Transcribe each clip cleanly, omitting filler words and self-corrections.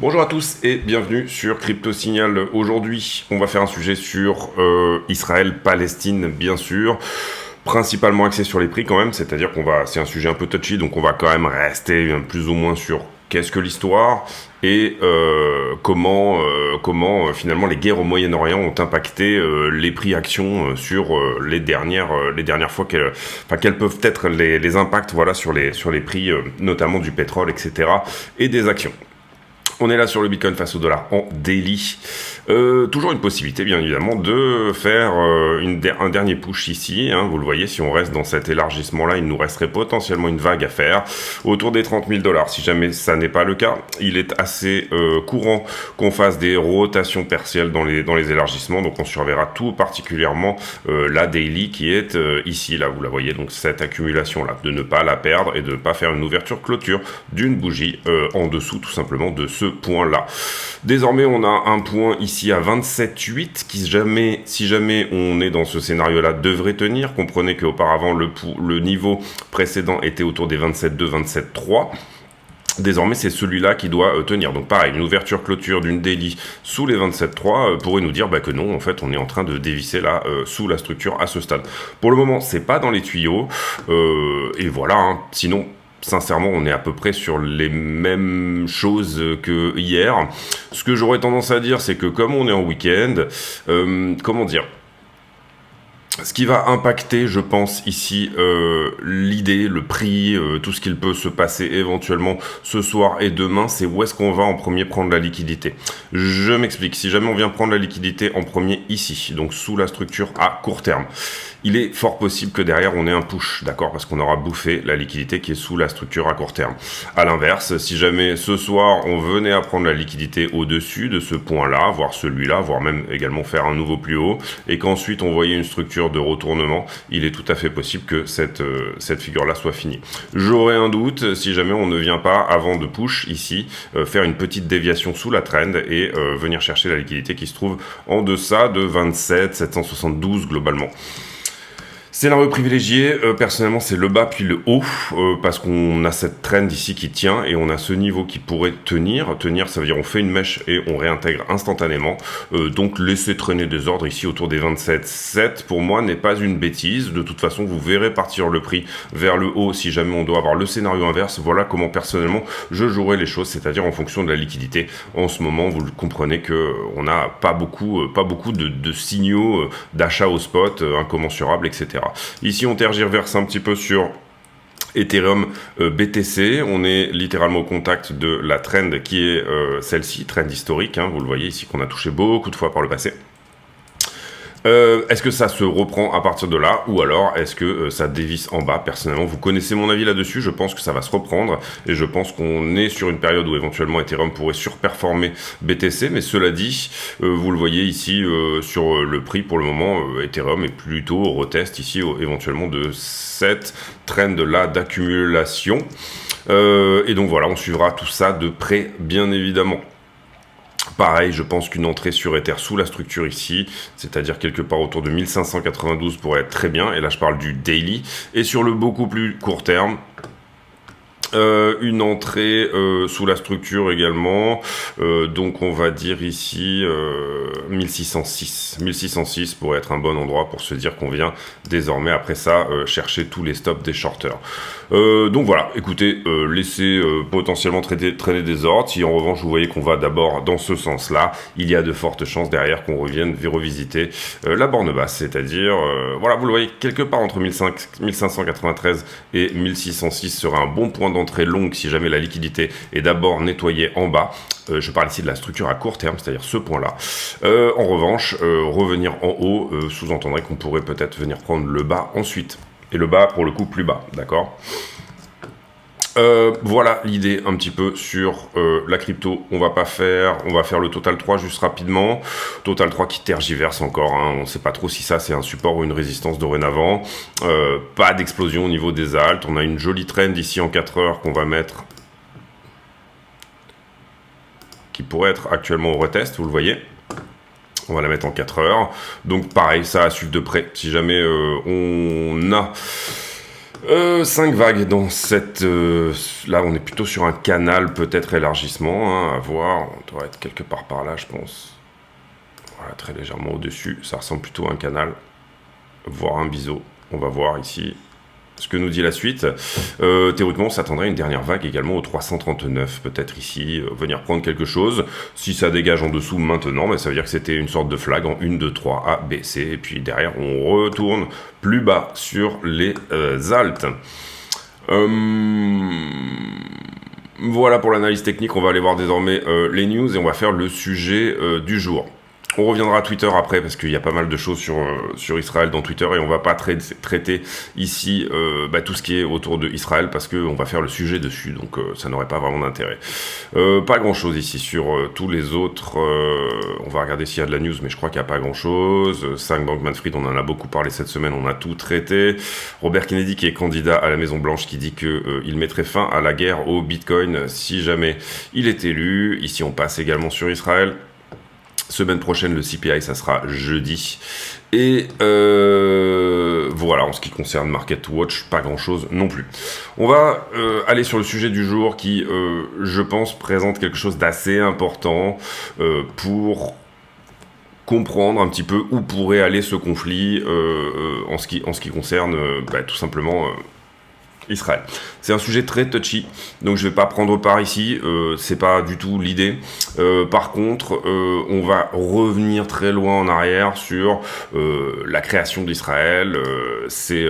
Bonjour à tous et bienvenue sur Crypto Signal. Aujourd'hui, on va faire un sujet sur Israël-Palestine, bien sûr, principalement axé sur les prix quand même, c'est-à-dire c'est un sujet un peu touchy, donc on va quand même rester plus ou moins sur qu'est-ce que l'histoire et comment finalement les guerres au Moyen-Orient ont impacté les prix actions sur les dernières fois quels peuvent être les impacts, voilà, sur les prix notamment du pétrole, etc. et des actions. On est là sur le Bitcoin face au dollar en daily. Toujours une possibilité, bien évidemment, de faire un dernier push ici. Hein, vous le voyez, si on reste dans cet élargissement-là, il nous resterait potentiellement une vague à faire autour des 30 000 $. Si jamais ça n'est pas le cas, il est assez courant qu'on fasse des rotations partielles dans les élargissements. Donc on surveillera tout particulièrement la daily qui est ici, là, vous la voyez. Donc cette accumulation-là, de ne pas la perdre et de ne pas faire une ouverture-clôture d'une bougie en dessous, tout simplement, de ce point-là. Désormais, on a un point ici à 27,8 qui, si jamais on est dans ce scénario-là, devrait tenir. Comprenez qu'auparavant, le niveau précédent était autour des 27,2, 27,3. Désormais, c'est celui-là qui doit tenir. Donc pareil, une ouverture-clôture d'une daily sous les 27,3 pourrait nous dire que non, en fait, on est en train de dévisser là sous la structure à ce stade. Pour le moment, c'est pas dans les tuyaux. Et voilà, hein. Sinon, sincèrement, on est à peu près sur les mêmes choses que hier. Ce que j'aurais tendance à dire, c'est que comme on est en week-end, ce qui va impacter, je pense, ici, l'idée, le prix, tout ce qu'il peut se passer éventuellement ce soir et demain, c'est où est-ce qu'on va en premier prendre la liquidité. Je m'explique. Si jamais on vient prendre la liquidité en premier ici, donc sous la structure à court terme, il est fort possible que derrière on ait un push, d'accord, parce qu'on aura bouffé la liquidité qui est sous la structure à court terme. À l'inverse, si jamais ce soir on venait à prendre la liquidité au-dessus de ce point-là, voire celui-là, voire même également faire un nouveau plus haut, et qu'ensuite on voyait une structure de retournement, il est tout à fait possible que cette figure-là soit finie. J'aurais un doute si jamais on ne vient pas avant de push ici, faire une petite déviation sous la trend et venir chercher la liquidité qui se trouve en deçà de 27 772 globalement. Scénario privilégié, personnellement, c'est le bas puis le haut, parce qu'on a cette trend ici qui tient et on a ce niveau qui pourrait tenir. Tenir, ça veut dire on fait une mèche et on réintègre instantanément. Donc laisser traîner des ordres ici autour des 27,7 pour moi n'est pas une bêtise. De toute façon, vous verrez partir le prix vers le haut si jamais on doit avoir le scénario inverse. Voilà comment personnellement je jouerai les choses, c'est-à-dire en fonction de la liquidité. En ce moment, vous comprenez que on n'a pas beaucoup de signaux d'achat au spot incommensurables, etc. Ici, on tergiverse un petit peu sur Ethereum BTC, on est littéralement au contact de la trend qui est celle-ci, trend historique, hein, vous le voyez ici qu'on a touché beaucoup de fois par le passé. Est-ce que ça se reprend à partir de là ou alors est-ce que ça dévisse en bas? Personnellement, vous connaissez mon avis là-dessus, je pense que ça va se reprendre et je pense qu'on est sur une période où éventuellement Ethereum pourrait surperformer BTC, mais cela dit, vous le voyez ici sur le prix pour le moment, Ethereum est plutôt au retest ici éventuellement de cette trend là d'accumulation et donc voilà, on suivra tout ça de près bien évidemment. Pareil, je pense qu'une entrée sur Ether sous la structure ici, c'est-à-dire quelque part autour de 1592 pourrait être très bien, et là je parle du daily, et sur le beaucoup plus court terme, une entrée sous la structure également, donc on va dire ici 1606 pourrait être un bon endroit pour se dire qu'on vient désormais après ça chercher tous les stops des shorters. Donc voilà, écoutez, laissez potentiellement traîner des ordres. Si en revanche vous voyez qu'on va d'abord dans ce sens-là, il y a de fortes chances derrière qu'on revienne revisiter la borne basse, c'est-à-dire, voilà, vous le voyez, quelque part entre 1593 et 1606 sera un bon point d'entrée longue si jamais la liquidité est d'abord nettoyée en bas. Je parle ici de la structure à court terme, c'est-à-dire ce point-là. En revanche, revenir en haut sous-entendrait qu'on pourrait peut-être venir prendre le bas ensuite. Et le bas, pour le coup, plus bas, d'accord ? Voilà l'idée un petit peu sur la crypto. On va faire le Total 3 juste rapidement. Total 3 qui tergiverse encore, hein. On ne sait pas trop si ça c'est un support ou une résistance dorénavant. Pas d'explosion au niveau des altes. On a une jolie trend ici en 4 heures qu'on va mettre, qui pourrait être actuellement au retest, vous le voyez. On va la mettre en 4 heures. Donc pareil, ça à suivre de près. Si jamais on a 5 vagues dans cette... là, on est plutôt sur un canal, peut-être élargissement, hein, à voir. On doit être quelque part par là, je pense. Voilà, très légèrement au-dessus. Ça ressemble plutôt à un canal, voire un biseau. On va voir ici ce que nous dit la suite. Théoriquement, on s'attendrait à une dernière vague également au 339, peut-être ici, venir prendre quelque chose. Si ça dégage en dessous maintenant, ça veut dire que c'était une sorte de flag en 1, 2, 3, A, B, C, et puis derrière, on retourne plus bas sur les altes. Voilà pour l'analyse technique, on va aller voir désormais les news et on va faire le sujet du jour. On reviendra à Twitter après parce qu'il y a pas mal de choses sur Israël dans Twitter et on va pas traiter ici tout ce qui est autour de Israël parce qu'on va faire le sujet dessus, donc ça n'aurait pas vraiment d'intérêt. Pas grand chose ici sur tous les autres. On va regarder s'il y a de la news, mais je crois qu'il n'y a pas grand chose. 5 Bankman-Fried, on en a beaucoup parlé cette semaine, on a tout traité. Robert Kennedy qui est candidat à la Maison Blanche qui dit qu'il mettrait fin à la guerre au Bitcoin si jamais il est élu. Ici on passe également sur Israël. Semaine prochaine, le CPI, ça sera jeudi. Et voilà, en ce qui concerne Market Watch, pas grand-chose non plus. On va aller sur le sujet du jour qui, je pense, présente quelque chose d'assez important pour comprendre un petit peu où pourrait aller ce conflit en ce qui concerne tout simplement... Israël. C'est un sujet très touchy, donc je vais pas prendre part ici, c'est pas du tout l'idée. Par contre, on va revenir très loin en arrière sur la création d'Israël, ses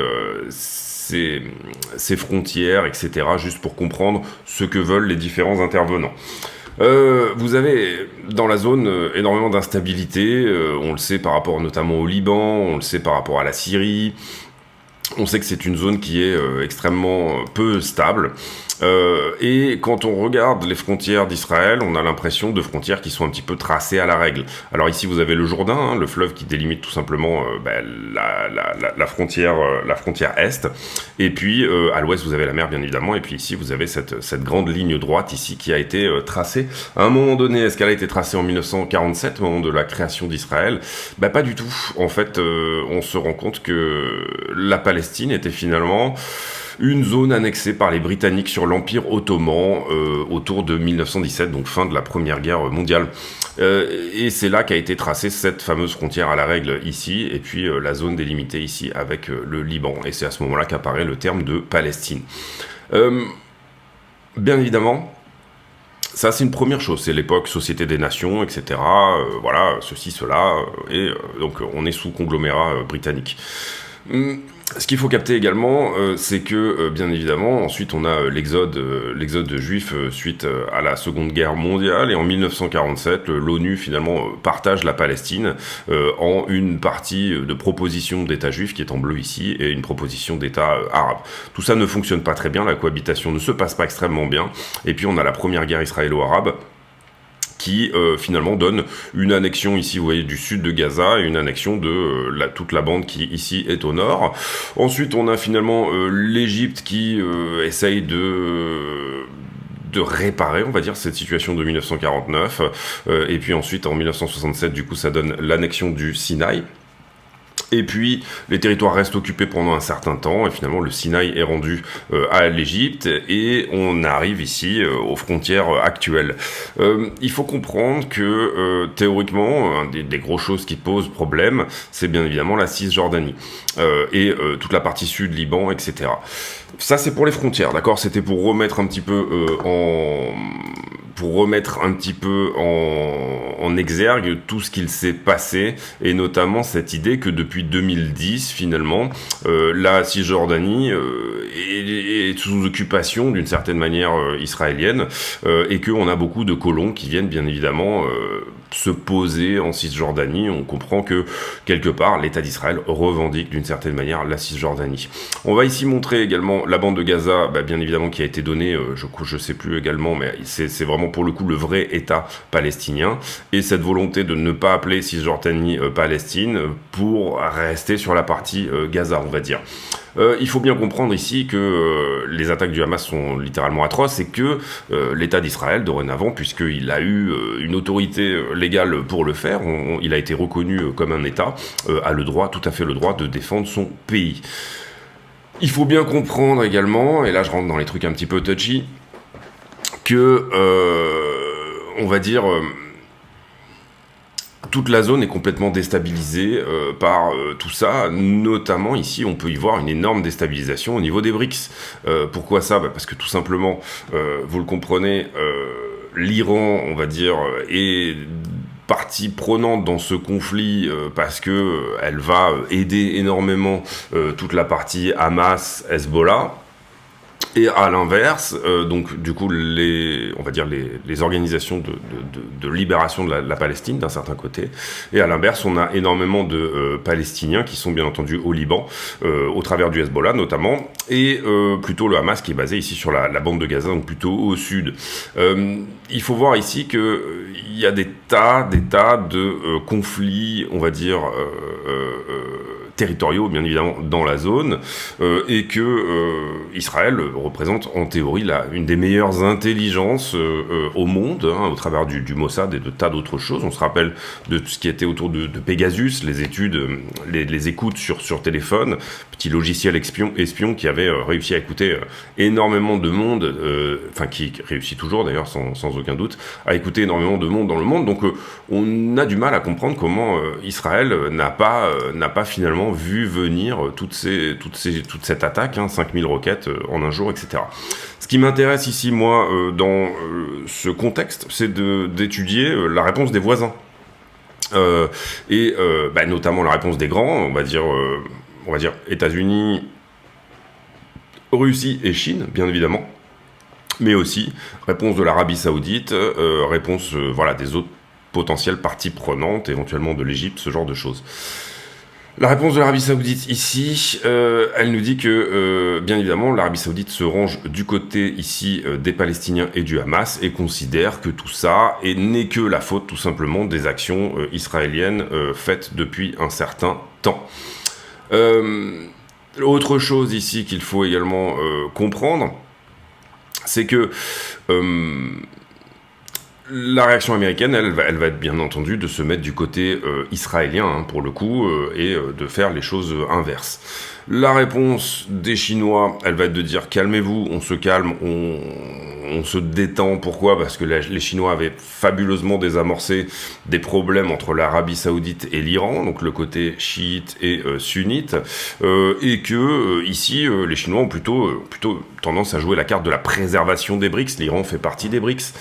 frontières, etc., juste pour comprendre ce que veulent les différents intervenants. Vous avez dans la zone énormément d'instabilité, on le sait par rapport notamment au Liban, on le sait par rapport à la Syrie. On sait que c'est une zone qui est extrêmement peu stable. Et quand on regarde les frontières d'Israël, on a l'impression de frontières qui sont un petit peu tracées à la règle. Alors ici, vous avez le Jourdain, hein, le fleuve qui délimite tout simplement la frontière est. Et puis, à l'ouest, vous avez la mer, bien évidemment. Et puis ici, vous avez cette grande ligne droite ici qui a été tracée à un moment donné. Est-ce qu'elle a été tracée en 1947, au moment de la création d'Israël ? Pas du tout. En fait, on se rend compte que la Palestine était finalement une zone annexée par les Britanniques sur l'Empire ottoman autour de 1917, donc fin de la Première Guerre mondiale. Et c'est là qu'a été tracée cette fameuse frontière à la règle ici, et puis la zone délimitée ici avec le Liban. Et c'est à ce moment-là qu'apparaît le terme de Palestine. Bien évidemment, ça c'est une première chose, c'est l'époque Société des Nations, etc. Voilà, ceci, cela, et donc on est sous conglomérat britannique. Ce qu'il faut capter également, c'est que, bien évidemment, ensuite on a l'exode de Juifs suite à la Seconde Guerre mondiale, et en 1947, l'ONU finalement partage la Palestine en une partie de proposition d'État juif qui est en bleu ici, et une proposition d'État arabe. Tout ça ne fonctionne pas très bien, la cohabitation ne se passe pas extrêmement bien, et puis on a la première guerre israélo-arabe, qui finalement donne une annexion ici, vous voyez, du sud de Gaza, et une annexion de toute la bande qui ici est au nord. Ensuite, on a finalement l'Égypte qui essaye de réparer, on va dire, cette situation de 1949. Et puis ensuite, en 1967, du coup, ça donne l'annexion du Sinaï. Et puis, les territoires restent occupés pendant un certain temps, et finalement, le Sinaï est rendu à l'Égypte, et on arrive ici aux frontières actuelles. Il faut comprendre que, théoriquement, des grosses choses qui posent problème, c'est bien évidemment la Cisjordanie, et toute la partie sud, Liban, etc. Ça, c'est pour les frontières, d'accord ? C'était pour remettre un petit peu en exergue tout ce qu'il s'est passé, et notamment cette idée que depuis 2010, finalement, la Cisjordanie est sous occupation d'une certaine manière israélienne, et qu'on a beaucoup de colons qui viennent bien évidemment se poser en Cisjordanie. On comprend que quelque part l'État d'Israël revendique d'une certaine manière la Cisjordanie. On va ici montrer également la bande de Gaza, bien évidemment, qui a été donnée, je sais plus également, mais c'est vraiment pour le coup le vrai État palestinien, et cette volonté de ne pas appeler Cisjordanie Palestine pour rester sur la partie Gaza, on va dire. Il faut bien comprendre ici que les attaques du Hamas sont littéralement atroces, et que l'État d'Israël, dorénavant, puisqu'il a eu une autorité légale pour le faire, il a été reconnu comme un État, a le droit, tout à fait le droit de défendre son pays. Il faut bien comprendre également, et là je rentre dans les trucs un petit peu touchy, que, on va dire, toute la zone est complètement déstabilisée par tout ça, notamment ici on peut y voir une énorme déstabilisation au niveau des BRICS. Pourquoi ça ? Parce que tout simplement, vous le comprenez, l'Iran, on va dire, est partie prenante dans ce conflit parce que elle va aider énormément toute la partie Hamas, Hezbollah. Et à l'inverse, donc du coup, on va dire les organisations de libération de la Palestine d'un certain côté, et à l'inverse, on a énormément de Palestiniens qui sont bien entendu au Liban, au travers du Hezbollah notamment, et plutôt le Hamas qui est basé ici sur la bande de Gaza, donc plutôt au sud. Il faut voir ici que il y a des tas de conflits, on va dire, territoriaux, bien évidemment, dans la zone, et que Israël représente en théorie une des meilleures intelligences au monde, au travers du Mossad et de tas d'autres choses. On se rappelle de tout ce qui était autour de Pegasus, les études, les écoutes sur téléphone, petit logiciel espion qui avait réussi à écouter énormément de monde, enfin qui réussit toujours d'ailleurs sans aucun doute, à écouter énormément de monde dans le monde. Donc on a du mal à comprendre comment Israël n'a pas finalement vu venir toute cette attaque, 5000 roquettes en un jour, etc. Ce qui m'intéresse ici, moi, dans ce contexte, c'est d'étudier la réponse des voisins. Et notamment la réponse des grands, on va dire États-Unis, Russie et Chine, bien évidemment, mais aussi réponse de l'Arabie Saoudite, réponse des autres potentielles parties prenantes, éventuellement de l'Égypte, ce genre de choses. La réponse de l'Arabie Saoudite ici, elle nous dit que, bien évidemment, l'Arabie Saoudite se range du côté ici des Palestiniens et du Hamas et considère que tout ça n'est que la faute tout simplement des actions israéliennes faites depuis un certain temps. Autre chose ici qu'il faut également comprendre, c'est que la réaction américaine, elle va être bien entendu de se mettre du côté israélien, pour le coup, et de faire les choses inverses. La réponse des Chinois, elle va être de dire calmez-vous, on se calme, on se détend. Pourquoi ? Parce que les Chinois avaient fabuleusement désamorcé des problèmes entre l'Arabie Saoudite et l'Iran, donc le côté chiite et sunnite, et que ici les Chinois ont plutôt tendance à jouer la carte de la préservation des BRICS. L'Iran fait partie des BRICS.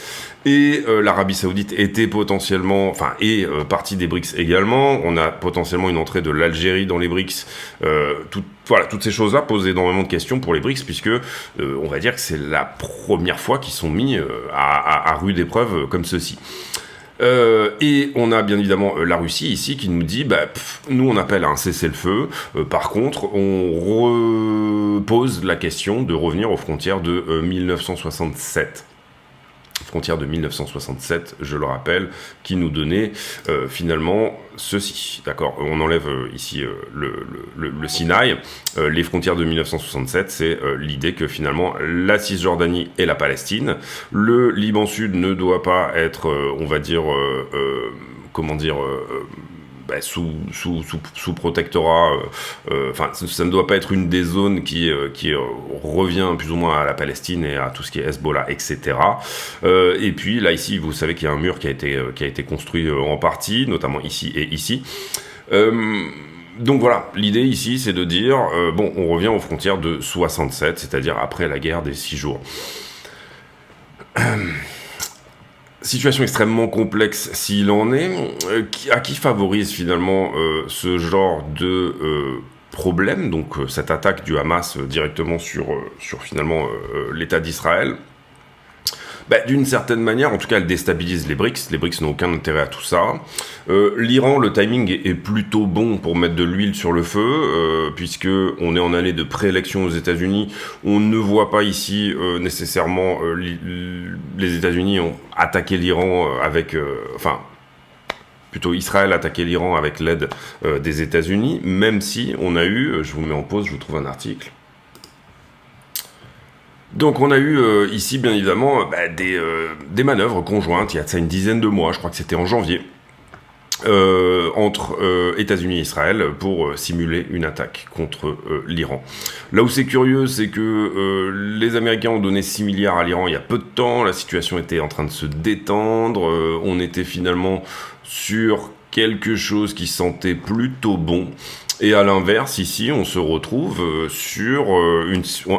Et l'Arabie Saoudite est partie des BRICS également. On a potentiellement une entrée de l'Algérie dans les BRICS. Toutes ces choses-là posent énormément de questions pour les BRICS, puisque on va dire que c'est la première fois qu'ils sont mis à rude épreuve comme ceci. Et on a bien évidemment la Russie ici qui nous dit nous on appelle à un cessez-le-feu, par contre on repose la question de revenir aux frontières de 1967. Frontière de 1967, je le rappelle, qui nous donnait finalement ceci. D'accord, on enlève ici le Sinaï. Les frontières de 1967, c'est l'idée que finalement la Cisjordanie et la Palestine, le Liban Sud ne doit pas être, sous protectorat, ça ne doit pas être une des zones qui revient plus ou moins à la Palestine et à tout ce qui est Hezbollah, etc. Et puis là ici, vous savez qu'il y a un mur qui a été construit en partie, notamment ici et ici. Donc voilà, l'idée ici, c'est de dire, on revient aux frontières de 67, c'est-à-dire après la guerre des 6 jours. Situation extrêmement complexe s'il en est, à qui favorise finalement ce genre de problème, donc cette attaque du Hamas directement sur finalement l'État d'Israël. D'une certaine manière, en tout cas, elle déstabilise les BRICS. Les BRICS n'ont aucun intérêt à tout ça. L'Iran, le timing est plutôt bon pour mettre de l'huile sur le feu, puisque on est en année de préélection aux États-Unis. On ne voit pas ici nécessairement les États-Unis ont attaqué l'Iran plutôt Israël a attaqué l'Iran avec l'aide des États-Unis, même si on a eu, je vous mets en pause, je vous trouve un article. Donc on a eu ici bien évidemment des manœuvres conjointes, il y a de ça une dizaine de mois, je crois que c'était en janvier, entre États-Unis et Israël pour simuler une attaque contre l'Iran. Là où c'est curieux, c'est que les Américains ont donné 6 milliards à l'Iran il y a peu de temps, la situation était en train de se détendre, on était finalement sur quelque chose qui sentait plutôt bon. Et à l'inverse, ici, on se retrouve sur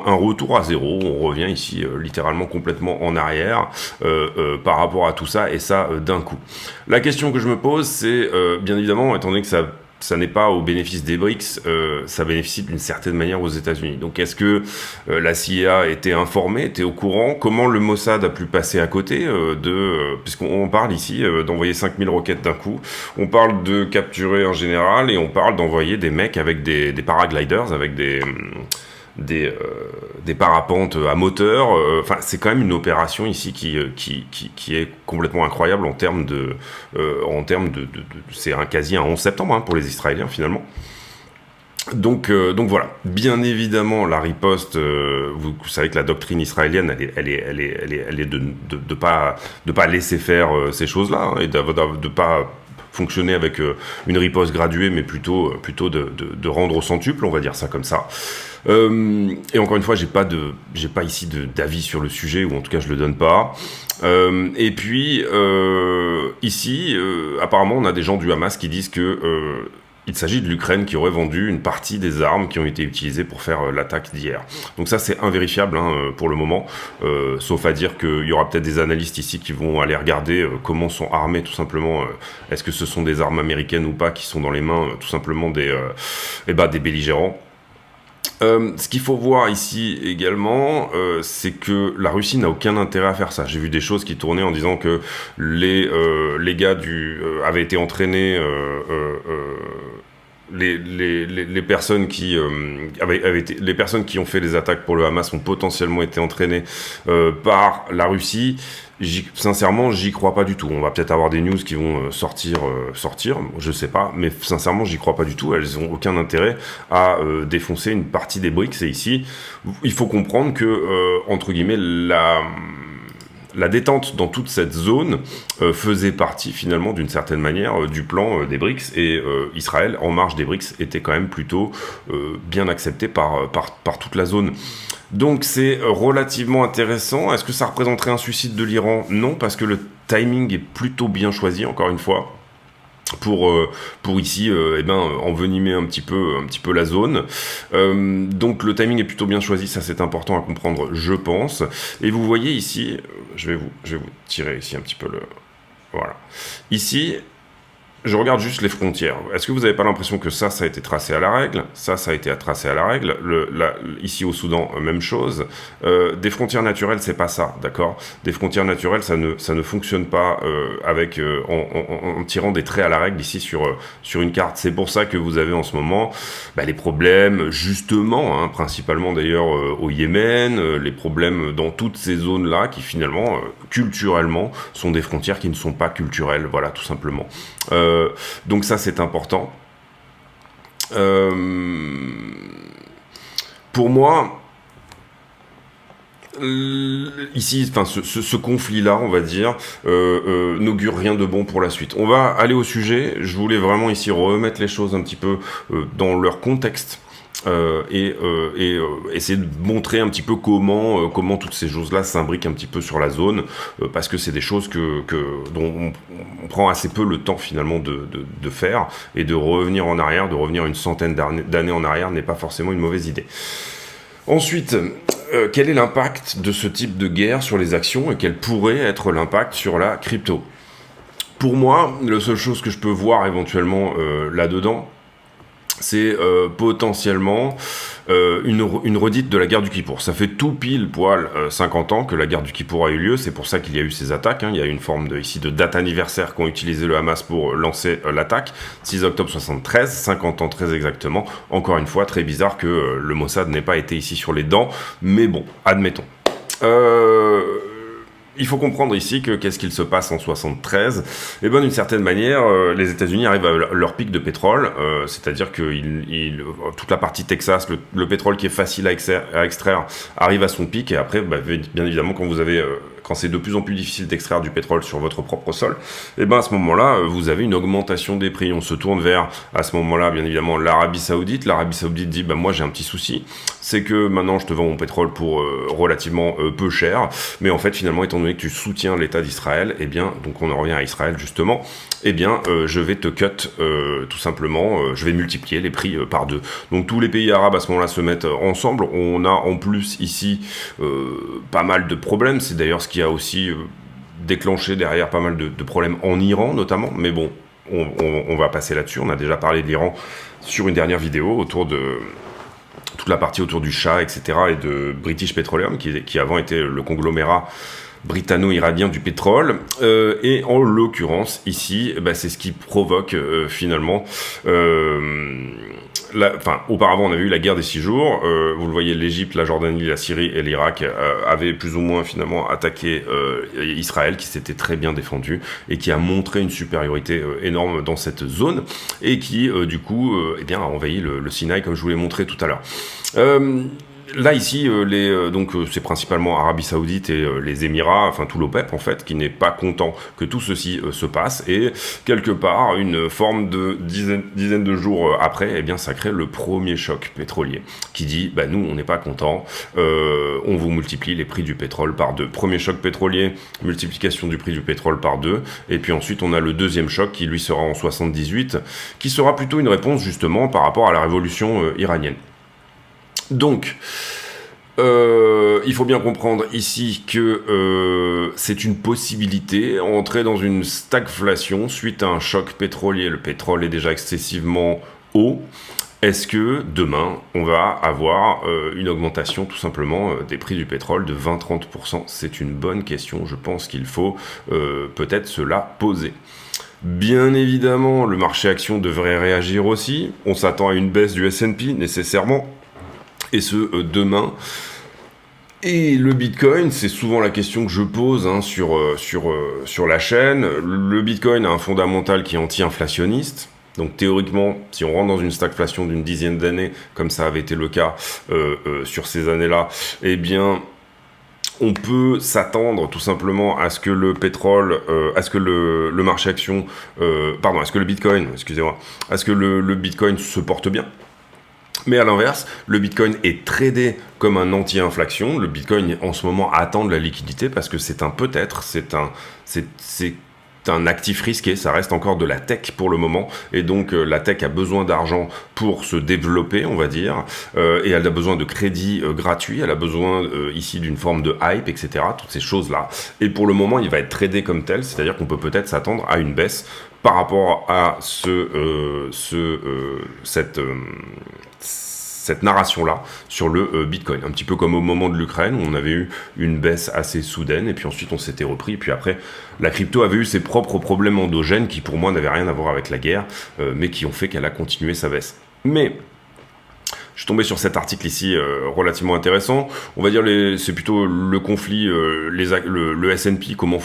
un retour à zéro. On revient ici littéralement complètement en arrière par rapport à tout ça, et ça d'un coup. La question que je me pose, c'est bien évidemment, étant donné que ça n'est pas au bénéfice des BRICS, ça bénéficie d'une certaine manière aux États-Unis. Donc est-ce que la CIA était informée, était au courant? Comment le Mossad a pu passer à côté puisqu'on parle ici d'envoyer 5000 roquettes d'un coup, on parle de capturer un général et on parle d'envoyer des mecs avec des paragliders, avec des parapentes à moteur. Enfin, c'est quand même une opération ici qui est complètement incroyable en termes de c'est quasi un 11 septembre hein, pour les Israéliens finalement. Donc voilà. Bien évidemment, la riposte. Vous savez que la doctrine israélienne, elle est de pas laisser faire ces choses-là hein, et de pas fonctionner avec une riposte graduée, mais plutôt de rendre au centuple, on va dire ça comme ça. Et encore une fois, j'ai pas ici d'avis sur le sujet, ou en tout cas je le donne pas. Et puis ici, apparemment, on a des gens du Hamas qui disent que il s'agit de l'Ukraine qui aurait vendu une partie des armes qui ont été utilisées pour faire l'attaque d'hier. Donc ça, c'est invérifiable hein, pour le moment, sauf à dire qu'il y aura peut-être des analystes ici qui vont aller regarder comment sont armés tout simplement. Est-ce que ce sont des armes américaines ou pas qui sont dans les mains tout simplement des belligérants. Ce qu'il faut voir ici également, c'est que la Russie n'a aucun intérêt à faire ça. J'ai vu des choses qui tournaient en disant que les gars avaient été entraînés, les personnes qui les personnes qui ont fait les attaques pour le Hamas ont potentiellement été entraînées par la Russie. Sincèrement, j'y crois pas du tout. On va peut-être avoir des news qui vont sortir, je sais pas, mais sincèrement, j'y crois pas du tout. Elles ont aucun intérêt à défoncer une partie des BRICS. Et ici, il faut comprendre que, entre guillemets, la détente dans toute cette zone faisait partie finalement d'une certaine manière du plan des BRICS, et Israël, en marge des BRICS, était quand même plutôt bien accepté par toute la zone. Donc c'est relativement intéressant. Est-ce que ça représenterait un suicide de l'Iran? Non, parce que le timing est plutôt bien choisi, encore une fois, pour ici envenimer un petit peu la zone. Donc le timing est plutôt bien choisi, ça c'est important à comprendre, je pense. Et vous voyez ici, je vais vous tirer ici un petit peu voilà. Ici, je regarde juste les frontières. Est-ce que vous n'avez pas l'impression que ça a été tracé à la règle? Ça a été tracé à la règle. Ici au Soudan, même chose. Des frontières naturelles, c'est pas ça, d'accord? Des frontières naturelles, ça ne fonctionne pas en tirant des traits à la règle ici sur une carte. C'est pour ça que vous avez en ce moment les problèmes, justement, hein, principalement d'ailleurs au Yémen, les problèmes dans toutes ces zones-là qui finalement, culturellement, sont des frontières qui ne sont pas culturelles, voilà, tout simplement. Donc ça c'est important. Pour moi, ici, enfin ce conflit-là, on va dire, n'augure rien de bon pour la suite. On va aller au sujet. Je voulais vraiment ici remettre les choses un petit peu dans leur contexte. Et essayer de montrer un petit peu comment toutes ces choses-là s'imbriquent un petit peu sur la zone, parce que c'est des choses dont on prend assez peu le temps finalement de faire, et de revenir en arrière, de revenir une centaine d'années en arrière n'est pas forcément une mauvaise idée. Ensuite, quel est l'impact de ce type de guerre sur les actions, et quel pourrait être l'impact sur la crypto? Pour moi, la seule chose que je peux voir éventuellement là-dedans, c'est potentiellement une redite de la guerre du Kippour. Ça fait tout pile poil 50 ans que la guerre du Kippour a eu lieu, c'est pour ça qu'il y a eu ces attaques, hein. Il y a une forme de date anniversaire qu'ont utilisé le Hamas pour lancer l'attaque, 6 octobre 73, 50 ans très exactement. Encore une fois, très bizarre que le Mossad n'ait pas été ici sur les dents, mais bon, admettons. Il faut comprendre ici que qu'est-ce qu'il se passe en 73. Eh bien, d'une certaine manière, les États-Unis arrivent à leur pic de pétrole, c'est-à-dire que toute la partie Texas, le pétrole qui est facile à extraire, arrive à son pic, et après, bien évidemment, quand vous avez quand c'est de plus en plus difficile d'extraire du pétrole sur votre propre sol, et ben à ce moment-là, vous avez une augmentation des prix. On se tourne vers, à ce moment-là, bien évidemment, l'Arabie Saoudite. L'Arabie Saoudite dit, moi j'ai un petit souci, c'est que maintenant je te vends mon pétrole pour relativement peu cher, mais en fait finalement, étant donné que tu soutiens l'État d'Israël, eh bien, donc on en revient à Israël justement, eh bien, je vais te cut tout simplement, je vais multiplier les prix par 2. Donc tous les pays arabes à ce moment-là se mettent ensemble. On a en plus ici pas mal de problèmes, c'est d'ailleurs ce qui a aussi déclenché derrière pas mal de problèmes en Iran notamment, mais bon, on va passer là-dessus. On a déjà parlé de l'Iran sur une dernière vidéo autour de toute la partie autour du Shah, etc., et de British Petroleum, qui avant était le conglomérat britanno-iranien du pétrole, et en l'occurrence ici, c'est ce qui provoque finalement auparavant on avait eu la guerre des 6 jours, vous le voyez, l'Égypte, la Jordanie, la Syrie et l'Irak avaient plus ou moins finalement attaqué Israël, qui s'était très bien défendu et qui a montré une supériorité énorme dans cette zone, et qui du coup a envahi le Sinaï, comme je vous l'ai montré tout à l'heure. Là ici, c'est principalement Arabie Saoudite et les Émirats, enfin tout l'OPEP en fait, qui n'est pas content que tout ceci se passe, et quelque part, une forme de dizaine de jours après, ça crée le premier choc pétrolier, qui dit, nous on n'est pas content, on vous multiplie les prix du pétrole par 2. Premier choc pétrolier, multiplication du prix du pétrole par 2, et puis ensuite on a le deuxième choc qui lui sera en 78, qui sera plutôt une réponse justement par rapport à la révolution iranienne. Donc, il faut bien comprendre ici que c'est une possibilité, entrer dans une stagflation suite à un choc pétrolier. Le pétrole est déjà excessivement haut. Est-ce que demain, on va avoir une augmentation tout simplement des prix du pétrole de 20-30%? C'est une bonne question, je pense qu'il faut peut-être se la poser. Bien évidemment, le marché action devrait réagir aussi. On s'attend à une baisse du S&P nécessairement, et ce demain. Et le Bitcoin, c'est souvent la question que je pose sur la chaîne. Le Bitcoin a un fondamental qui est anti-inflationniste. Donc théoriquement, si on rentre dans une stagflation d'une dizaine d'années, comme ça avait été le cas sur ces années-là, eh bien, on peut s'attendre tout simplement à ce que le pétrole, à ce que le marché action, à ce que le Bitcoin, à ce que le Bitcoin se porte bien. Mais à l'inverse, le Bitcoin est tradé comme un anti-inflation. Le Bitcoin, en ce moment, attend de la liquidité parce que c'est un actif risqué. Ça reste encore de la tech pour le moment. Et donc, la tech a besoin d'argent pour se développer, on va dire. Et elle a besoin de crédits gratuits. Elle a besoin ici d'une forme de hype, etc. Toutes ces choses-là. Et pour le moment, il va être tradé comme tel. C'est-à-dire qu'on peut peut-être s'attendre à une baisse par rapport à cette narration-là sur le Bitcoin. Un petit peu comme au moment de l'Ukraine, où on avait eu une baisse assez soudaine, et puis ensuite on s'était repris, et puis après, la crypto avait eu ses propres problèmes endogènes, qui pour moi n'avaient rien à voir avec la guerre, mais qui ont fait qu'elle a continué sa baisse. Mais je suis tombé sur cet article ici relativement intéressant. On va dire c'est plutôt le conflit, le S&P, comment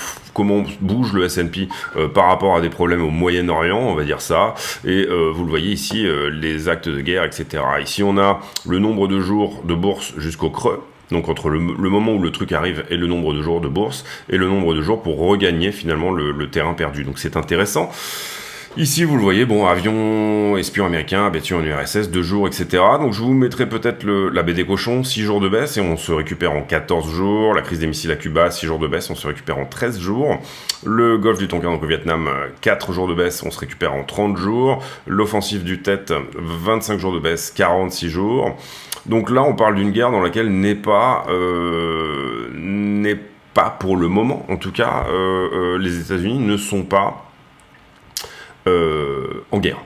bouge le S&P par rapport à des problèmes au Moyen-Orient, on va dire ça. Et vous le voyez ici, les actes de guerre, etc. Ici, on a le nombre de jours de bourse jusqu'au creux. Donc entre le moment où le truc arrive et le nombre de jours de bourse, et le nombre de jours pour regagner finalement le terrain perdu. Donc c'est intéressant. Ici, vous le voyez, avion espion américain abattu en URSS, 2 jours, etc. Donc je vous mettrai peut-être la baie des cochons, 6 jours de baisse, et on se récupère en 14 jours. La crise des missiles à Cuba, 6 jours de baisse, on se récupère en 13 jours. Le golfe du Tonkin, donc au Vietnam, 4 jours de baisse, on se récupère en 30 jours. L'offensive du Tet, 25 jours de baisse, 46 jours. Donc là, on parle d'une guerre dans laquelle n'est pas pour le moment, en tout cas, les États-Unis ne sont pas en guerre.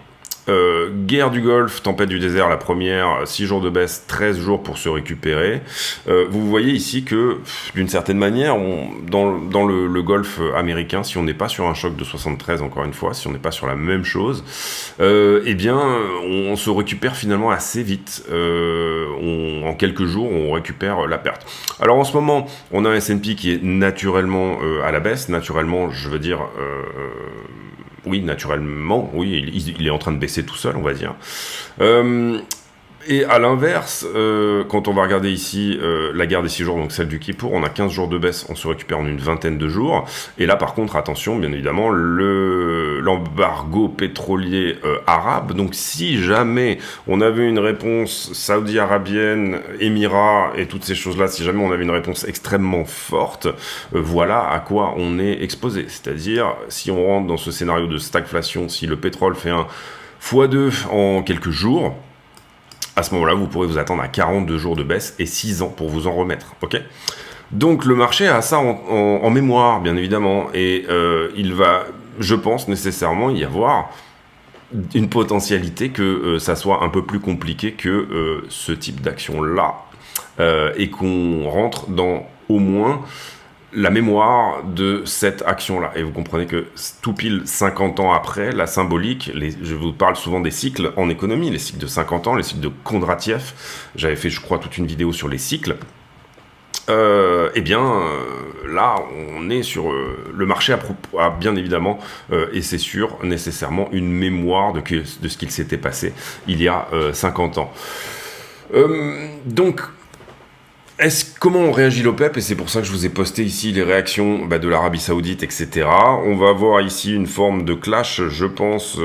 Guerre du Golfe, tempête du désert, la première, 6 jours de baisse, 13 jours pour se récupérer. Vous voyez ici que, d'une certaine manière, dans le Golfe américain, si on n'est pas sur un choc de 73, encore une fois, si on n'est pas sur la même chose, on se récupère finalement assez vite. En quelques jours, on récupère la perte. Alors en ce moment, on a un S&P qui est naturellement à la baisse. Naturellement, je veux dire... oui, naturellement, oui, il est en train de baisser tout seul, on va dire. Et à l'inverse, quand on va regarder ici la guerre des 6 jours, donc celle du Kippour, on a 15 jours de baisse, on se récupère en une vingtaine de jours. Et là, par contre, attention, bien évidemment, l'embargo pétrolier arabe. Donc, si jamais on avait une réponse saoudi-arabienne, Émirats et toutes ces choses-là, si jamais on avait une réponse extrêmement forte, voilà à quoi on est exposé. C'est-à-dire, si on rentre dans ce scénario de stagflation, si le pétrole fait un x2 en quelques jours, à ce moment-là, vous pourrez vous attendre à 42 jours de baisse et 6 ans pour vous en remettre. Ok ? Donc le marché a ça en mémoire, bien évidemment, et il va, je pense, nécessairement y avoir une potentialité que ça soit un peu plus compliqué que ce type d'action-là, et qu'on rentre dans au moins la mémoire de cette action-là. Et vous comprenez que tout pile 50 ans après, la symbolique, je vous parle souvent des cycles en économie, les cycles de 50 ans, les cycles de Kondratiev, j'avais fait, je crois, toute une vidéo sur les cycles. Là, on est sur le marché a bien évidemment, et c'est sûr, nécessairement une mémoire de ce qu'il s'était passé il y a 50 ans. Donc, comment on réagit l'OPEP? Et c'est pour ça que je vous ai posté ici les réactions de l'Arabie Saoudite, etc. On va avoir ici une forme de clash, je pense,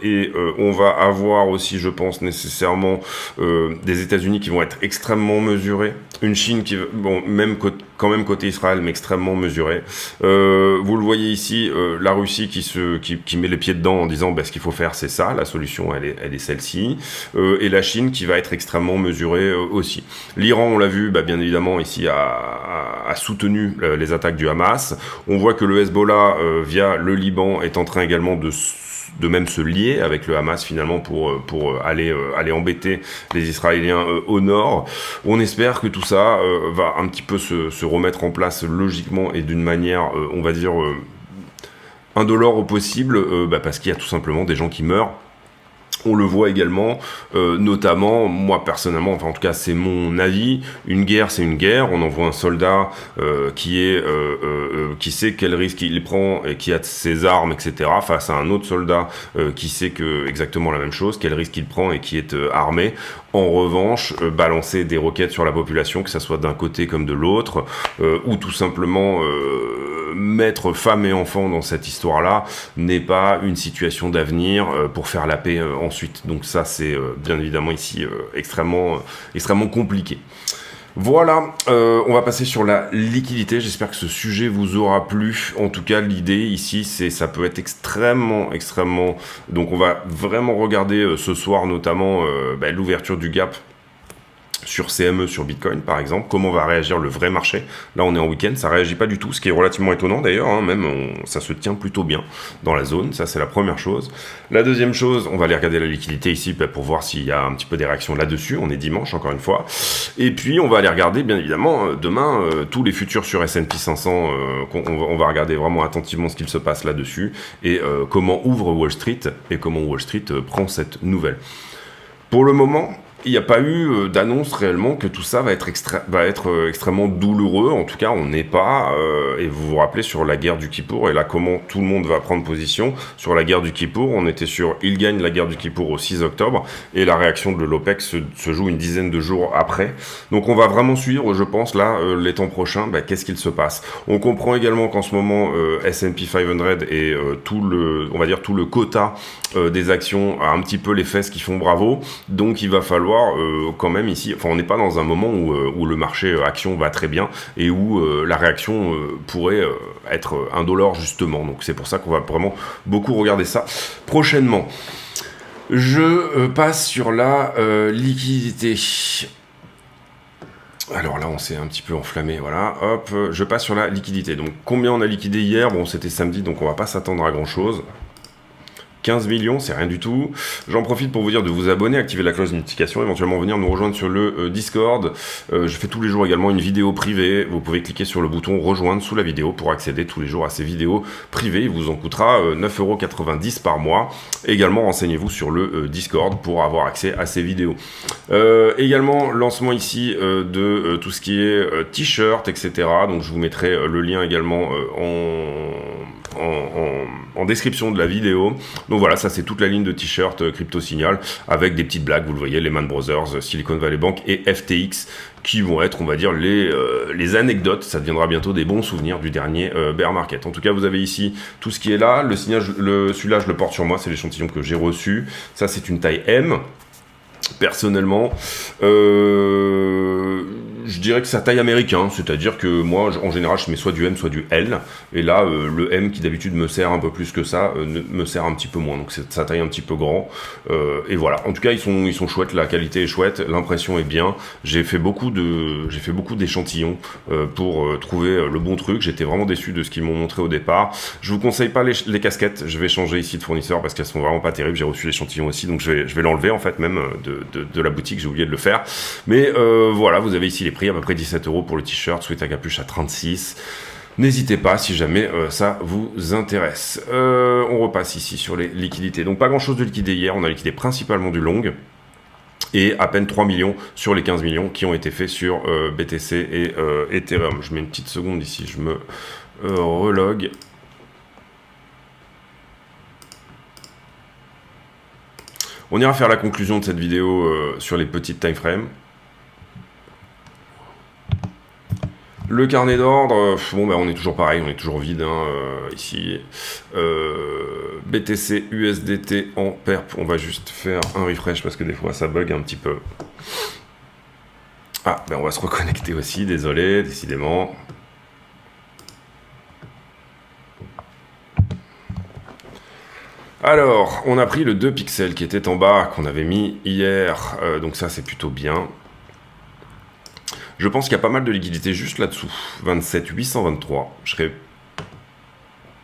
et on va avoir aussi, je pense, nécessairement des États-Unis qui vont être extrêmement mesurés, une Chine qui, bon, quand même côté Israël, mais extrêmement mesurée. Vous le voyez ici, la Russie qui met les pieds dedans en disant ce qu'il faut faire, c'est ça, la solution, elle est celle-ci, et la Chine qui va être extrêmement mesurée aussi. L'Iran, on l'a vu, bien évidemment, ici, a soutenu les attaques du Hamas. On voit que le Hezbollah, via le Liban, est en train également de même se lier avec le Hamas, finalement, pour aller embêter les Israéliens au nord. On espère que tout ça va un petit peu se remettre en place logiquement et d'une manière, on va dire, indolore au possible, parce qu'il y a tout simplement des gens qui meurent. On le voit également, notamment, moi personnellement, enfin en tout cas c'est mon avis, une guerre c'est une guerre, on envoie un soldat qui sait quel risque il prend et qui a ses armes, etc., face à un autre soldat qui sait exactement la même chose, quel risque il prend et qui est armé. En revanche, balancer des roquettes sur la population, que ça soit d'un côté comme de l'autre, ou tout simplement mettre femmes et enfants dans cette histoire-là, n'est pas une situation d'avenir pour faire la paix ensuite. Donc ça, c'est bien évidemment ici extrêmement compliqué. Voilà, on va passer sur la liquidité. J'espère que ce sujet vous aura plu. En tout cas, l'idée ici, ça peut être extrêmement... Donc on va vraiment regarder ce soir notamment l'ouverture du gap sur CME, sur Bitcoin par exemple, comment va réagir le vrai marché. Là on est en week-end, ça réagit pas du tout, ce qui est relativement étonnant d'ailleurs, ça se tient plutôt bien dans la zone, ça c'est la première chose. La deuxième chose, on va aller regarder la liquidité ici pour voir s'il y a un petit peu des réactions là-dessus, on est dimanche encore une fois, et puis on va aller regarder bien évidemment demain tous les futurs sur S&P 500, on va regarder vraiment attentivement ce qu'il se passe là-dessus, et comment ouvre Wall Street, et comment Wall Street prend cette nouvelle. Pour le moment, il n'y a pas eu d'annonce réellement que tout ça va être extrêmement douloureux. En tout cas, on n'est pas... et vous vous rappelez sur la guerre du Kippour, et là, comment tout le monde va prendre position. Sur la guerre du Kippour, on était sur « il gagne la guerre du Kippour au 6 octobre », et la réaction de l'OPEC se joue une dizaine de jours après. Donc on va vraiment suivre, je pense, là, les temps prochains, qu'est-ce qu'il se passe. On comprend également qu'en ce moment, S&P 500 et tout le quota des actions a un petit peu les fesses qui font bravo. Donc il va falloir quand même ici, on n'est pas dans un moment où le marché action va très bien et où la réaction pourrait être indolore justement. Donc c'est pour ça qu'on va vraiment beaucoup regarder ça prochainement. Je passe sur la liquidité. Alors là, on s'est un petit peu enflammé, voilà, hop, je passe sur la liquidité. Donc combien on a liquidé hier? Bon, c'était samedi, donc on va pas s'attendre à grand chose. 15 millions, c'est rien du tout. J'en profite pour vous dire de vous abonner, activer la cloche de notification, éventuellement venir nous rejoindre sur le Discord. Je fais tous les jours également une vidéo privée. Vous pouvez cliquer sur le bouton rejoindre sous la vidéo pour accéder tous les jours à ces vidéos privées. Il vous en coûtera 9,90 € par mois. Également, renseignez-vous sur le Discord pour avoir accès à ces vidéos. Également, lancement ici de tout ce qui est t-shirt, etc. Donc je vous mettrai le lien également en en description de la vidéo. Donc voilà, ça c'est toute la ligne de t-shirts Crypto Signal avec des petites blagues, vous le voyez, Lehman Brothers, Silicon Valley Bank et FTX qui vont être, on va dire, les anecdotes. Ça deviendra bientôt des bons souvenirs du dernier bear market. En tout cas, vous avez ici tout ce qui est là. Le signage, celui-là, je le porte sur moi, c'est l'échantillon que j'ai reçu. Ça, c'est une taille M. Personnellement, je dirais que c'est sa taille américain, c'est-à-dire que moi, en général, je mets soit du M, soit du L, et là, le M qui d'habitude me sert un peu plus que ça, me sert un petit peu moins, donc c'est sa taille un petit peu grand, et voilà. En tout cas, ils sont chouettes, la qualité est chouette, l'impression est bien. J'ai fait beaucoup d'échantillons pour trouver le bon truc. J'étais vraiment déçu de ce qu'ils m'ont montré au départ. Je vous conseille pas les casquettes, je vais changer ici de fournisseur parce qu'elles sont vraiment pas terribles. J'ai reçu l'échantillon aussi, donc je vais l'enlever en fait même de la boutique, j'ai oublié de le faire. Mais voilà, vous avez ici les prix, à peu près 17 € pour le t-shirt, sweat à capuche à 36. N'hésitez pas si jamais ça vous intéresse. On repasse ici sur les liquidités. Donc pas grand chose de liquidé hier, on a liquidé principalement du long. Et à peine 3 millions sur les 15 millions qui ont été faits sur BTC et Ethereum. Je mets une petite seconde ici, je me relog. On ira faire la conclusion de cette vidéo sur les petites time frames. Le carnet d'ordre, bon bah on est toujours pareil, on est toujours vide ici. BTC, USDT en perp, on va juste faire un refresh parce que des fois ça bug un petit peu. Ah, ben on va se reconnecter aussi, désolé, décidément. Alors, on a pris le 2 pixels qui était en bas, qu'on avait mis hier, donc ça c'est plutôt bien. Je pense qu'il y a pas mal de liquidité juste là-dessous, 27 823. Je serais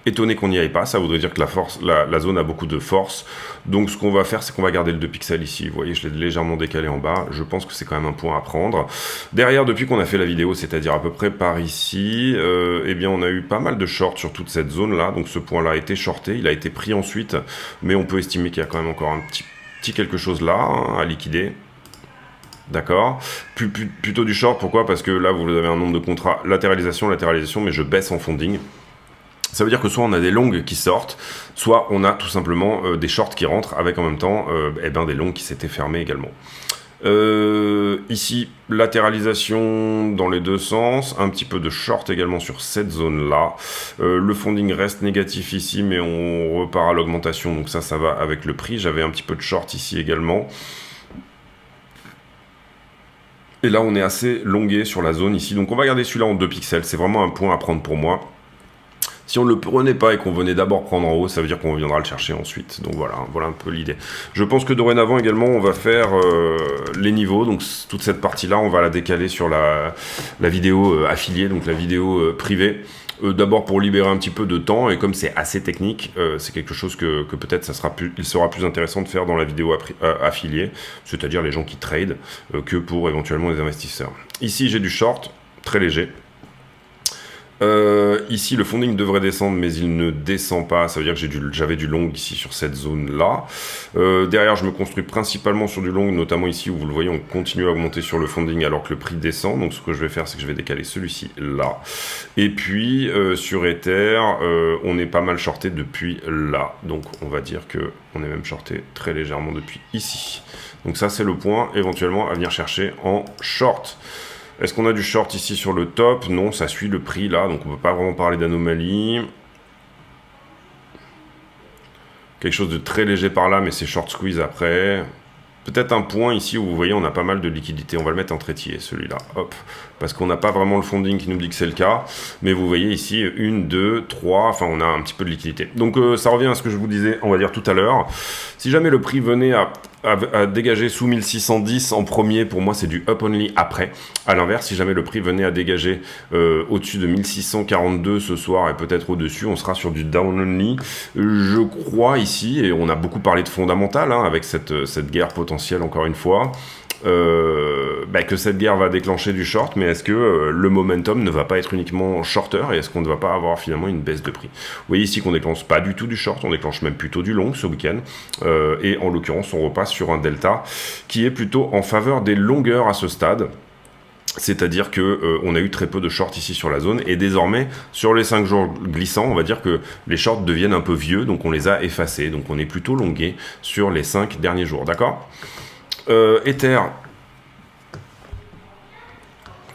étonné qu'on n'y aille pas, ça voudrait dire que la zone a beaucoup de force. Donc ce qu'on va faire, c'est qu'on va garder le 2 pixels ici. Vous voyez, je l'ai légèrement décalé en bas. Je pense que c'est quand même un point à prendre. Derrière, depuis qu'on a fait la vidéo, c'est-à-dire à peu près par ici, eh bien on a eu pas mal de shorts sur toute cette zone-là. Donc ce point-là a été shorté, il a été pris ensuite. Mais on peut estimer qu'il y a quand même encore un petit quelque chose là à liquider. D'accord, plutôt du short, pourquoi? Parce que là vous avez un nombre de contrats latéralisation, mais je baisse en funding. Ça veut dire que soit on a des longues qui sortent, soit on a tout simplement des shorts qui rentrent avec en même temps des longues qui s'étaient fermées également. Ici, latéralisation dans les deux sens, un petit peu de short également sur cette zone-là. Le funding reste négatif ici, mais on repart à l'augmentation, donc ça va avec le prix. J'avais un petit peu de short ici également. Et là, on est assez longué sur la zone ici. Donc, on va garder celui-là en 2 pixels. C'est vraiment un point à prendre pour moi. Si on ne le prenait pas et qu'on venait d'abord prendre en haut, ça veut dire qu'on viendra le chercher ensuite. Donc, voilà un peu l'idée. Je pense que dorénavant, également, on va faire les niveaux. Donc, toute cette partie-là, on va la décaler sur la vidéo affiliée, donc la vidéo privée. D'abord pour libérer un petit peu de temps, et comme c'est assez technique, c'est quelque chose que peut-être il sera plus intéressant de faire dans la vidéo affiliée, c'est-à-dire les gens qui trade, que pour éventuellement les investisseurs. Ici j'ai du short, très léger. Ici le funding devrait descendre, mais il ne descend pas, ça veut dire que j'avais du long ici sur cette zone là. Derrière je me construis principalement sur du long, notamment ici où vous le voyez on continue à augmenter sur le funding alors que le prix descend. Donc ce que je vais faire, c'est que je vais décaler celui-ci là, et puis sur Ether on est pas mal shorté depuis là, donc on va dire que on est même shorté très légèrement depuis ici. Donc ça c'est le point éventuellement à venir chercher en short. Est-ce qu'on a du short ici sur le top? Non, ça suit le prix là, donc on ne peut pas vraiment parler d'anomalie. Quelque chose de très léger par là, mais c'est short squeeze après. Peut-être un point ici où vous voyez on a pas mal de liquidité. On va le mettre en trétier celui-là, hop. Parce qu'on n'a pas vraiment le funding qui nous dit que c'est le cas. Mais vous voyez ici 1, 2, 3, enfin on a un petit peu de liquidité. Donc ça revient à ce que je vous disais, on va dire tout à l'heure. Si jamais le prix venait à dégager sous 1610 en premier, pour moi c'est du up only après. À l'inverse, si jamais le prix venait à dégager au-dessus de 1642 ce soir et peut-être au-dessus, on sera sur du down only. Je crois ici, et on a beaucoup parlé de fondamental avec cette guerre potentielle encore une fois, que cette guerre va déclencher du short, mais est-ce que le momentum ne va pas être uniquement shorter et est-ce qu'on ne va pas avoir finalement une baisse de prix? Vous voyez ici qu'on déclenche pas du tout du short, on déclenche même plutôt du long ce week-end, et en l'occurrence on repasse sur un delta qui est plutôt en faveur des longueurs à ce stade. C'est-à-dire que on a eu très peu de shorts ici sur la zone, et désormais, sur les 5 jours glissants, on va dire que les shorts deviennent un peu vieux, donc on les a effacés, donc on est plutôt longué sur les 5 derniers jours, d'accord.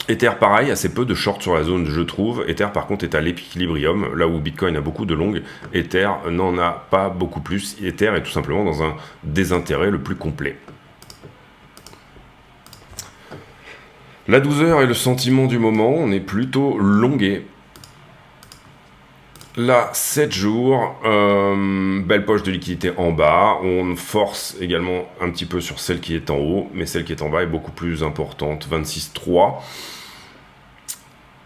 Ether, pareil, assez peu de shorts sur la zone, je trouve. Ether, par contre, est à l'équilibrium, là où Bitcoin a beaucoup de longues. Ether n'en a pas beaucoup plus. Ether est tout simplement dans un désintérêt le plus complet. La douceur et le sentiment du moment, on est plutôt longué. Là, 7 jours, belle poche de liquidité en bas. On force également un petit peu sur celle qui est en haut, mais celle qui est en bas est beaucoup plus importante, 26,3.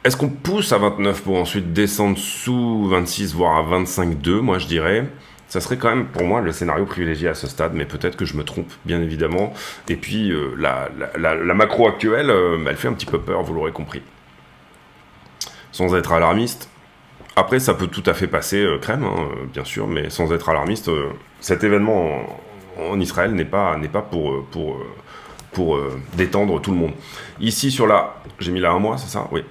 Est-ce qu'on pousse à 29 pour ensuite descendre sous 26, voire à 25,2, moi je dirais. Ça serait quand même pour moi le scénario privilégié à ce stade, mais peut-être que je me trompe, bien évidemment. Et puis la macro actuelle, elle fait un petit peu peur, vous l'aurez compris. Sans être alarmiste. Après, ça peut tout à fait passer crème, hein, bien sûr, mais sans être alarmiste, cet événement en Israël n'est pas pour détendre tout le monde. Ici sur la... J'ai mis là un mois, c'est ça? Oui.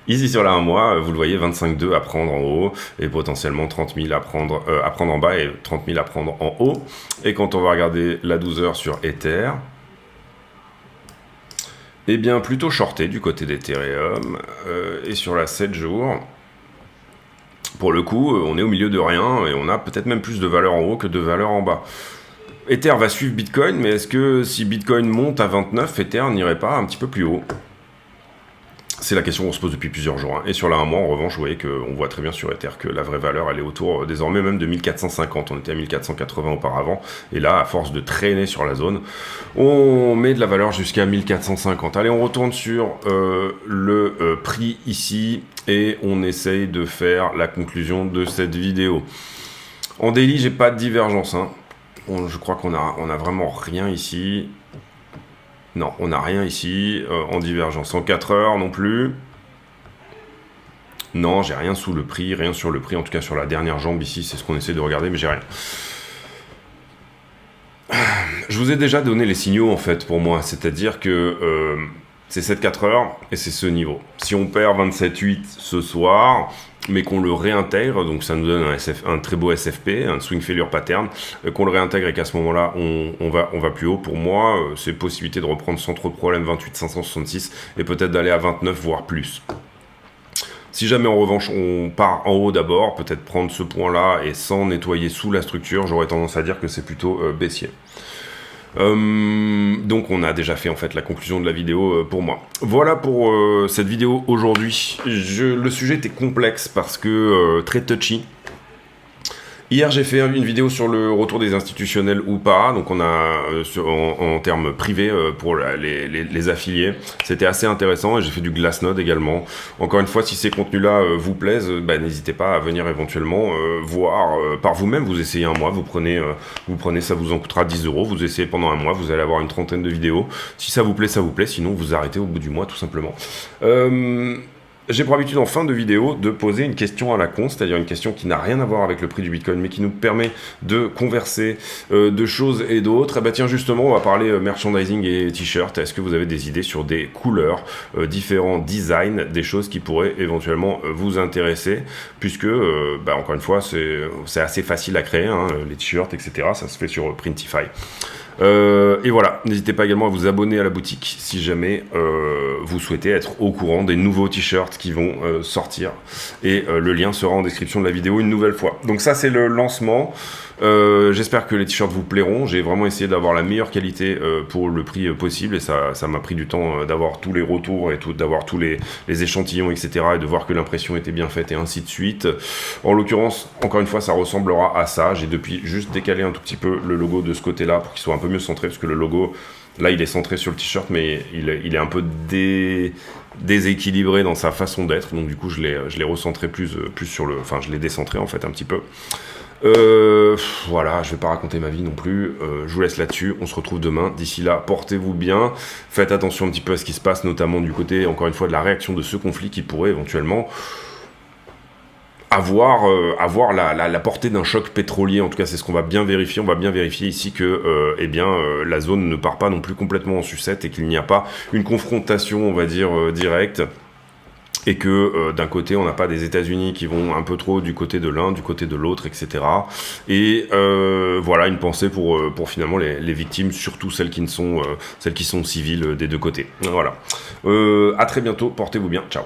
Ici sur la 1 mois, vous le voyez, 25,2 à prendre en haut, et potentiellement 30 000 à prendre en bas, et 30 000 à prendre en haut. Et quand on va regarder la 12 heures sur Ether, eh bien plutôt shorté du côté d'Ethereum, et sur la 7 jours... Pour le coup, on est au milieu de rien, et on a peut-être même plus de valeur en haut que de valeur en bas. Ether va suivre Bitcoin, mais est-ce que si Bitcoin monte à 29, Ether n'irait pas un petit peu plus haut? C'est la question qu'on se pose depuis plusieurs jours. Hein. Et sur la 1 mois, en revanche, vous voyez qu'on voit très bien sur Ether que la vraie valeur, elle est autour désormais même de 1450. On était à 1480 auparavant. Et là, à force de traîner sur la zone, on met de la valeur jusqu'à 1450. Allez, on retourne sur le prix ici et on essaye de faire la conclusion de cette vidéo. En daily, j'ai pas de divergence. Hein. Je crois qu'on a vraiment rien ici. Non, on n'a rien ici, en divergence. En 4 heures non plus. Non, j'ai rien sous le prix, rien sur le prix, en tout cas sur la dernière jambe ici, c'est ce qu'on essaie de regarder, mais j'ai rien. Je vous ai déjà donné les signaux en fait pour moi, c'est-à-dire que c'est 7-4 heures et c'est ce niveau. Si on perd 27,8 ce soir, mais qu'on le réintègre, donc ça nous donne un très beau SFP, un swing failure pattern, qu'on le réintègre et qu'à ce moment-là on va plus haut. Pour moi, c'est possibilité de reprendre sans trop de problème 28 566 et peut-être d'aller à 29 voire plus. Si jamais en revanche on part en haut d'abord, peut-être prendre ce point-là et sans nettoyer sous la structure, j'aurais tendance à dire que c'est plutôt baissier. Donc on a déjà fait en fait la conclusion de la vidéo pour moi. Voilà pour cette vidéo aujourd'hui. Le sujet était complexe parce que très touchy. Hier, j'ai fait une vidéo sur le retour des institutionnels ou pas, donc on a en termes privés pour les affiliés. C'était assez intéressant et j'ai fait du Glassnode également. Encore une fois, si ces contenus-là vous plaisent, n'hésitez pas à venir éventuellement voir par vous-même. Vous essayez un mois, vous prenez, ça vous en coûtera 10 €. Vous essayez pendant un mois, vous allez avoir une trentaine de vidéos. Si ça vous plaît, ça vous plaît. Sinon, vous arrêtez au bout du mois, tout simplement. J'ai pour habitude en fin de vidéo de poser une question à la con, c'est-à-dire une question qui n'a rien à voir avec le prix du Bitcoin, mais qui nous permet de converser de choses et d'autres. Et tiens, justement, on va parler merchandising et t-shirt. Est-ce que vous avez des idées sur des couleurs, différents designs, des choses qui pourraient éventuellement vous intéresser, puisque, encore une fois, c'est assez facile à créer, hein, les t-shirts, etc. Ça se fait sur Printify. Et voilà, n'hésitez pas également à vous abonner à la boutique si jamais vous souhaitez être au courant des nouveaux t-shirts qui vont sortir, et le lien sera en description de la vidéo une nouvelle fois. Donc ça, c'est le lancement. J'espère que les t-shirts vous plairont. J'ai vraiment essayé d'avoir la meilleure qualité pour le prix possible, et ça m'a pris du temps d'avoir tous les retours et d'avoir tous les échantillons, etc., et de voir que l'impression était bien faite et ainsi de suite. En l'occurrence, encore une fois, ça ressemblera à ça. J'ai depuis juste décalé un tout petit peu le logo de ce côté-là pour qu'il soit un peu mieux centré, parce que le logo, là, il est centré sur le t-shirt, mais il est un peu déséquilibré dans sa façon d'être. Donc du coup, je l'ai recentré plus sur le... Enfin, je l'ai décentré en fait un petit peu. Voilà, je vais pas raconter ma vie non plus, je vous laisse là-dessus, on se retrouve demain. D'ici là, portez-vous bien, faites attention un petit peu à ce qui se passe, notamment du côté, encore une fois, de la réaction de ce conflit qui pourrait éventuellement avoir la portée d'un choc pétrolier. En tout cas, c'est ce qu'on va bien vérifier. On va bien vérifier ici que la zone ne part pas non plus complètement en sucette et qu'il n'y a pas une confrontation, on va dire, directe. Et que d'un côté on n'a pas des États-Unis qui vont un peu trop du côté de l'un, du côté de l'autre, etc. Et voilà, une pensée pour finalement les victimes, surtout celles qui sont civiles des deux côtés. Voilà. À très bientôt, portez-vous bien, ciao.